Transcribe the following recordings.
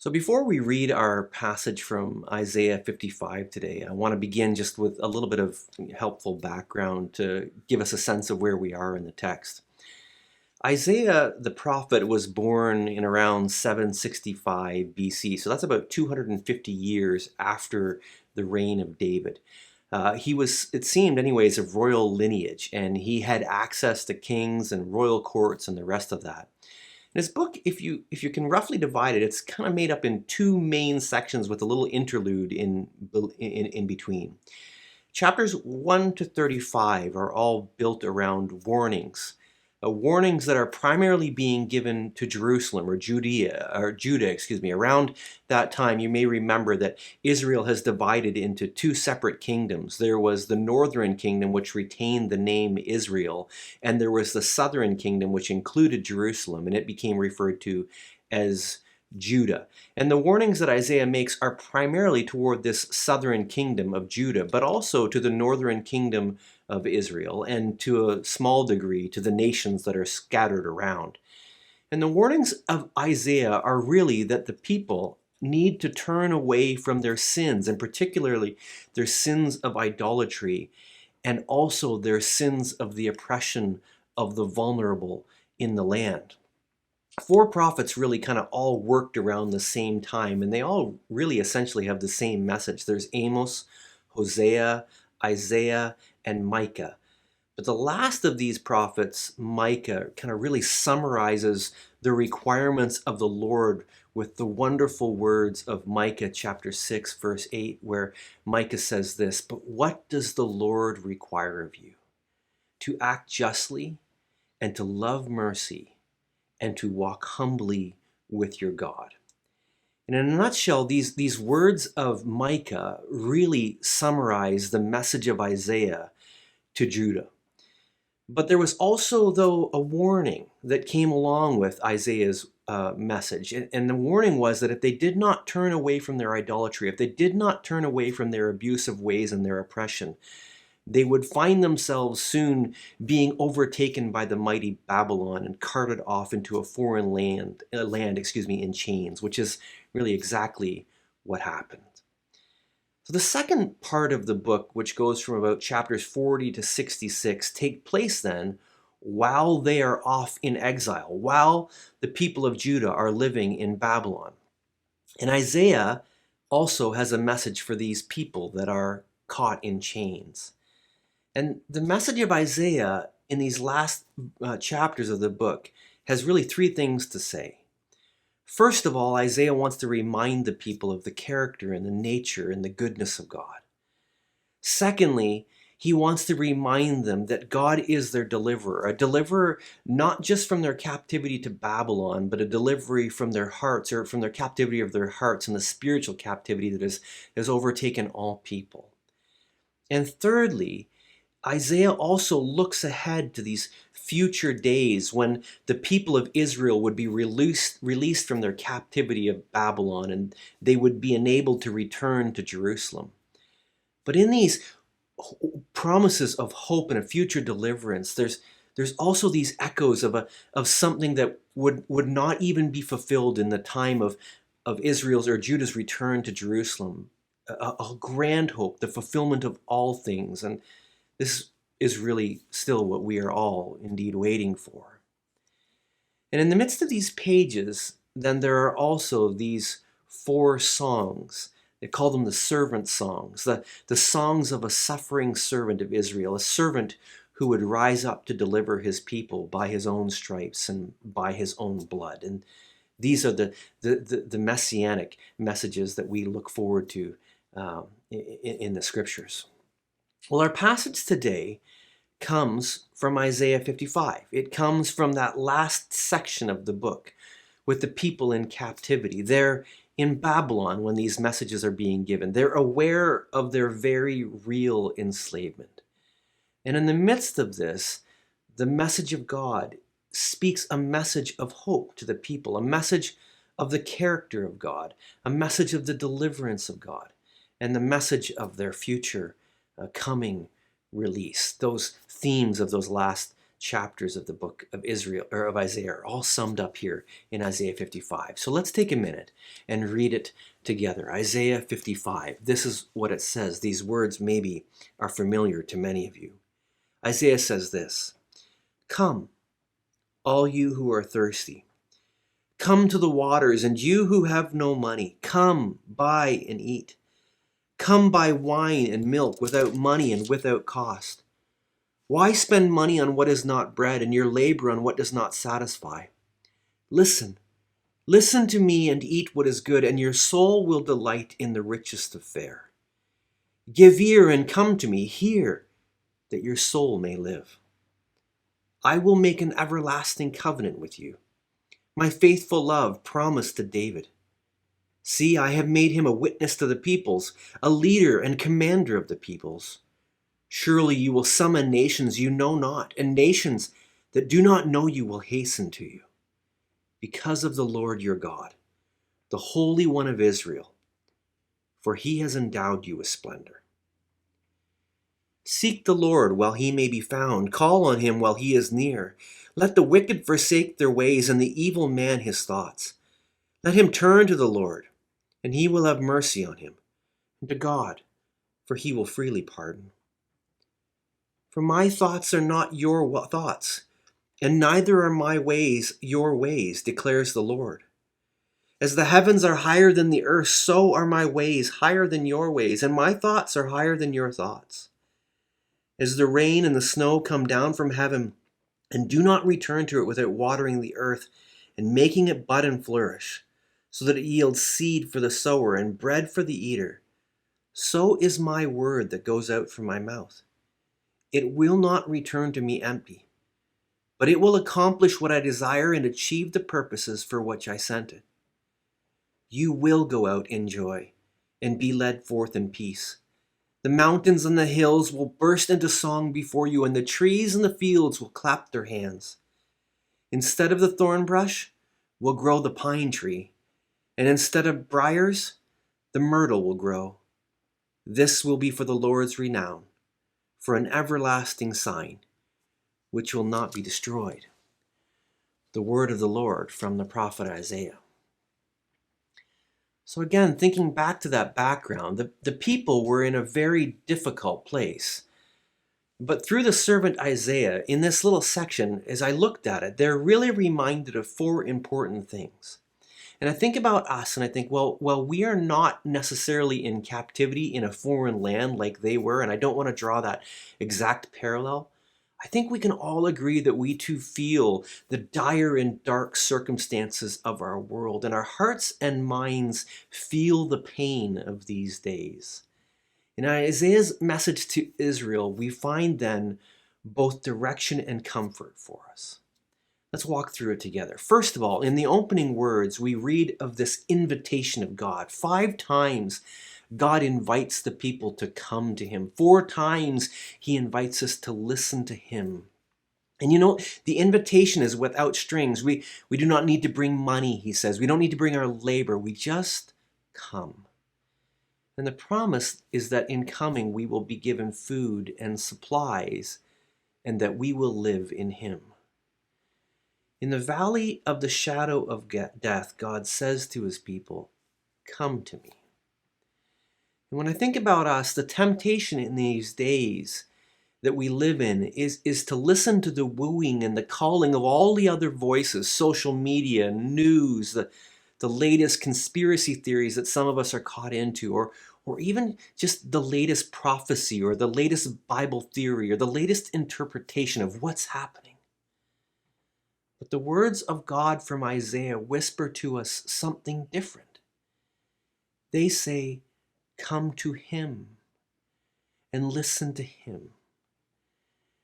So before we read our passage from Isaiah 55 today, I want to begin just with a little bit of helpful background to give us a sense of where we are in the text. Isaiah the prophet was born in around 765 BC, so that's about 250 years after the reign of David. He was, it seemed anyways, of royal lineage, and he had access to kings and royal courts and the rest of that. And his book, if you can roughly divide it, it's kind of made up in two main sections with a little interlude in between. Chapters 1 to 35 are all built around warnings. Warnings that are primarily being given to Jerusalem or Judah, excuse me. Around that time, you may remember that Israel has divided into two separate kingdoms. There was the northern kingdom, which retained the name Israel, and there was the southern kingdom, which included Jerusalem, and it became referred to as Judah. And the warnings that Isaiah makes are primarily toward this southern kingdom of Judah, but also to the northern kingdom of Israel, and to a small degree to the nations that are scattered around. And the warnings of Isaiah are really that the people need to turn away from their sins, and particularly their sins of idolatry, and also their sins of the oppression of the vulnerable in the land. Four prophets really kind of all worked around the same time, and they all really essentially have the same message. There's Amos, Hosea, Isaiah, and Micah. But the last of these prophets, Micah, kind of really summarizes the requirements of the Lord with the wonderful words of Micah chapter 6, verse 8, where Micah says this, "But what does the Lord require of you? To act justly and to love mercy and to walk humbly with your God." And in a nutshell, these words of Micah really summarize the message of Isaiah to Judah. But there was also, though, a warning that came along with Isaiah's message. And the warning was that if they did not turn away from their idolatry, if they did not turn away from their abusive ways and their oppression, they would find themselves soon being overtaken by the mighty Babylon and carted off into a foreign land, in chains, which is really exactly what happened. So the second part of the book, which goes from about chapters 40 to 66, take place then while they are off in exile, while the people of Judah are living in Babylon. And Isaiah also has a message for these people that are caught in chains. And the message of Isaiah in these last chapters of the book has really three things to say. First of all, Isaiah wants to remind the people of the character and the nature and the goodness of God. Secondly, he wants to remind them that God is their deliverer, a deliverer not just from their captivity to Babylon, but a delivery from their hearts, or from their captivity of their hearts and the spiritual captivity that has overtaken all people. And thirdly, Isaiah also looks ahead to these future days when the people of Israel would be released from their captivity of Babylon, and they would be enabled to return to Jerusalem. But in these promises of hope and a future deliverance, there's also these echoes of something that would not even be fulfilled in the time of Israel's or Judah's return to Jerusalem. A grand hope, the fulfillment of all things. And this is really still what we are all indeed waiting for. And in the midst of these pages, then there are also these four songs. They call them the servant songs, the songs of a suffering servant of Israel, a servant who would rise up to deliver his people by his own stripes and by his own blood. And these are the messianic messages that we look forward to in the scriptures. Well, our passage today comes from Isaiah 55. It comes from that last section of the book with the people in captivity. They're in Babylon when these messages are being given. They're aware of their very real enslavement. And in the midst of this, the message of God speaks a message of hope to the people, a message of the character of God, a message of the deliverance of God, and the message of their future coming release. Those themes of those last chapters of the book of Israel or of Isaiah are all summed up here in Isaiah 55. So let's take a minute and read it together. Isaiah 55. This is what it says. These words maybe are familiar to many of you. Isaiah says this: "Come, all you who are thirsty. Come to the waters, and you who have no money, come, buy and eat. Come buy wine and milk without money and without cost. Why spend money on what is not bread and your labor on what does not satisfy? Listen, listen to me and eat what is good, and your soul will delight in the richest of fare. Give ear and come to me, hear, that your soul may live. I will make an everlasting covenant with you, my faithful love promised to David. See, I have made him a witness to the peoples, a leader and commander of the peoples. Surely you will summon nations you know not, and nations that do not know you will hasten to you. Because of the Lord your God, the Holy One of Israel, for he has endowed you with splendor. Seek the Lord while he may be found. Call on him while he is near. Let the wicked forsake their ways and the evil man his thoughts. Let him turn to the Lord, and he will have mercy on him, and to God, for he will freely pardon. For my thoughts are not your thoughts, and neither are my ways your ways, declares the Lord. As the heavens are higher than the earth, so are my ways higher than your ways, and my thoughts are higher than your thoughts. As the rain and the snow come down from heaven, and do not return to it without watering the earth and making it bud and flourish, so that it yields seed for the sower and bread for the eater, so is my word that goes out from my mouth. It will not return to me empty, but it will accomplish what I desire and achieve the purposes for which I sent it. You will go out in joy and be led forth in peace. The mountains and the hills will burst into song before you, and the trees and the fields will clap their hands. Instead of the thorn bush will grow the pine tree, and instead of briars, the myrtle will grow. This will be for the Lord's renown, for an everlasting sign, which will not be destroyed." The word of the Lord from the prophet Isaiah. So again, thinking back to that background, the people were in a very difficult place. But through the servant Isaiah, in this little section, as I looked at it, they're really reminded of four important things. And I think about us and I think, well, we are not necessarily in captivity in a foreign land like they were, and I don't want to draw that exact parallel. I think we can all agree that we too feel the dire and dark circumstances of our world, and our hearts and minds feel the pain of these days. In Isaiah's message to Israel, we find then both direction and comfort for us. Let's walk through it together. First of all, in the opening words, we read of this invitation of God. 5 times God invites the people to come to him. 4 times he invites us to listen to him. And you know, the invitation is without strings. We do not need to bring money, he says. We don't need to bring our labor. We just come. And the promise is that in coming we will be given food and supplies, and that we will live in him. In the valley of the shadow of death, God says to his people, "Come to me." And when I think about us, the temptation in these days that we live in is to listen to the wooing and the calling of all the other voices, social media, news, the latest conspiracy theories that some of us are caught into, or even just the latest prophecy or the latest Bible theory or the latest interpretation of what's happening. But the words of God from Isaiah whisper to us something different. They say, "Come to him and listen to him."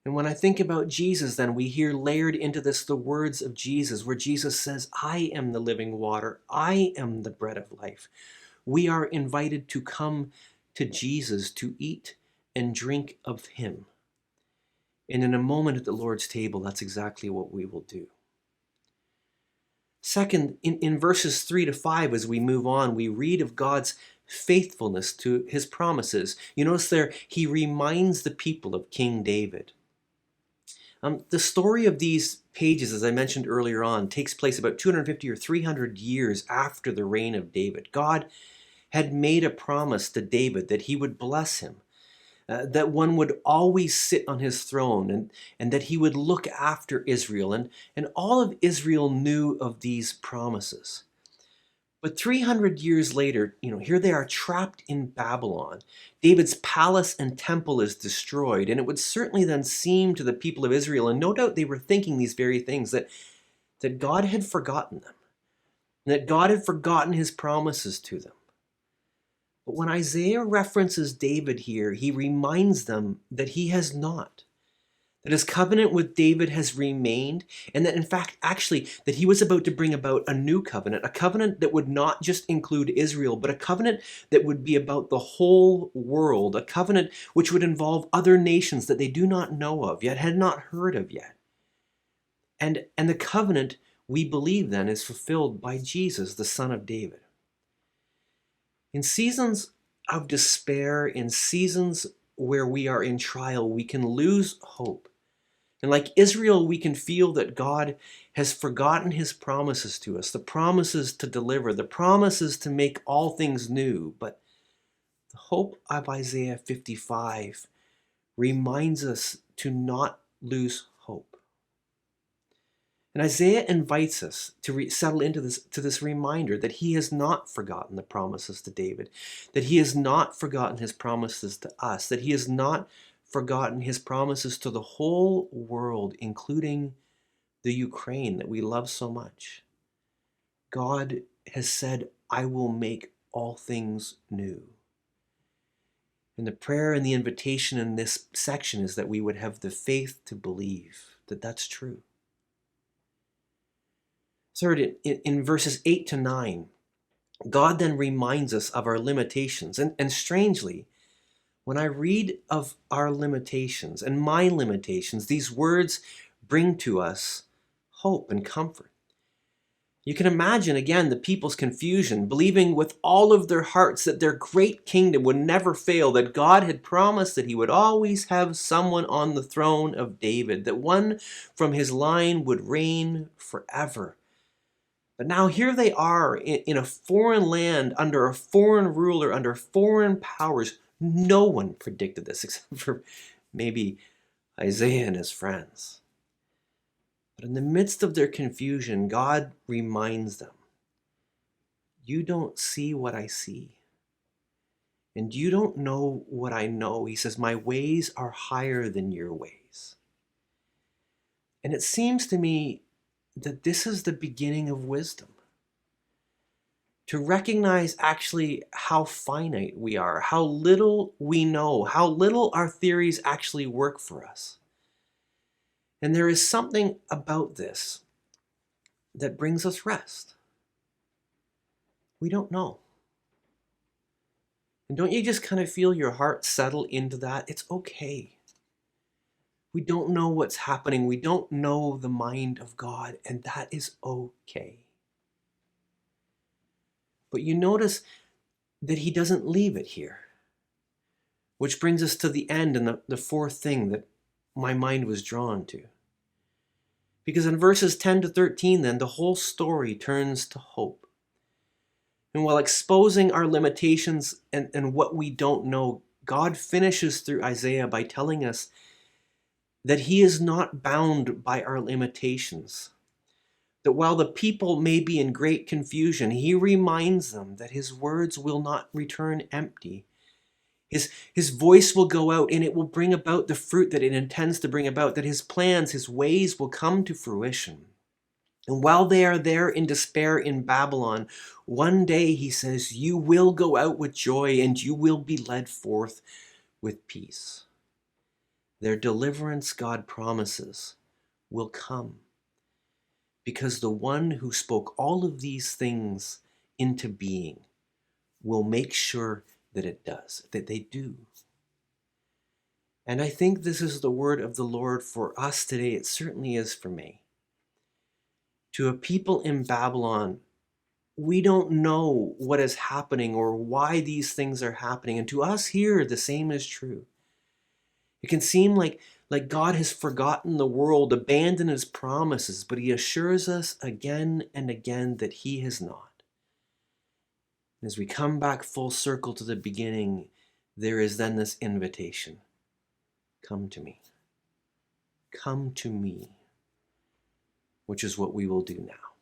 And when I think about Jesus, then we hear layered into this the words of Jesus, where Jesus says, "I am the living water. I am the bread of life." We are invited to come to Jesus to eat and drink of him. And in a moment at the Lord's table, that's exactly what we will do. Second, in verses 3-5, as we move on, we read of God's faithfulness to his promises. You notice there, he reminds the people of King David. The story of these pages, as I mentioned earlier on, takes place about 250 or 300 years after the reign of David. God had made a promise to David that he would bless him, that one would always sit on his throne, and that he would look after Israel. And all of Israel knew of these promises. But 300 years later, here they are trapped in Babylon. David's palace and temple is destroyed, and it would certainly then seem to the people of Israel, and no doubt they were thinking these very things, that God had forgotten them, and that God had forgotten his promises to them. But when Isaiah references David here, he reminds them that he has not. That his covenant with David has remained, and that in fact, actually, that he was about to bring about a new covenant, a covenant that would not just include Israel, but a covenant that would be about the whole world, a covenant which would involve other nations that they do not know of yet, had not heard of yet. And the covenant, we believe then, is fulfilled by Jesus, the Son of David. In seasons of despair, in seasons where we are in trial, we can lose hope. And like Israel, we can feel that God has forgotten his promises to us, the promises to deliver, the promises to make all things new. But the hope of Isaiah 55 reminds us to not lose hope. And Isaiah invites us to settle into this reminder that he has not forgotten the promises to David, that he has not forgotten his promises to us, that he has not forgotten his promises to the whole world, including the Ukraine that we love so much. God has said, I will make all things new. And the prayer and the invitation in this section is that we would have the faith to believe that that's true. Third, in verses 8 to 9, God then reminds us of our limitations. And strangely, when I read of our limitations and my limitations, these words bring to us hope and comfort. You can imagine, again, the people's confusion, believing with all of their hearts that their great kingdom would never fail, that God had promised that he would always have someone on the throne of David, that one from his line would reign forever. But now here they are in a foreign land, under a foreign ruler, under foreign powers. No one predicted this except for maybe Isaiah and his friends. But in the midst of their confusion, God reminds them, you don't see what I see. And you don't know what I know. He says, my ways are higher than your ways. And it seems to me that this is the beginning of wisdom. To recognize actually how finite we are, how little we know, how little our theories actually work for us. And there is something about this that brings us rest. We don't know. And don't you just kind of feel your heart settle into that? It's okay. We don't know what's happening. We don't know the mind of God, and that is okay. But you notice that he doesn't leave it here. Which brings us to the end and the fourth thing that my mind was drawn to. Because in verses 10 to 13 then, the whole story turns to hope. And while exposing our limitations and what we don't know, God finishes through Isaiah by telling us that he is not bound by our limitations. That while the people may be in great confusion, he reminds them that his words will not return empty. His voice will go out and it will bring about the fruit that it intends to bring about, that his plans, his ways will come to fruition. And while they are there in despair in Babylon, one day, he says, you will go out with joy and you will be led forth with peace. Their deliverance, God promises, will come. Because the one who spoke all of these things into being will make sure that it does, that they do. And I think this is the word of the Lord for us today. It certainly is for me. To a people in Babylon, we don't know what is happening or why these things are happening. And to us here, the same is true. It can seem like Like God has forgotten the world, abandoned his promises, but he assures us again and again that he has not. As we come back full circle to the beginning, there is then this invitation. Come to me. Come to me. Which is what we will do now.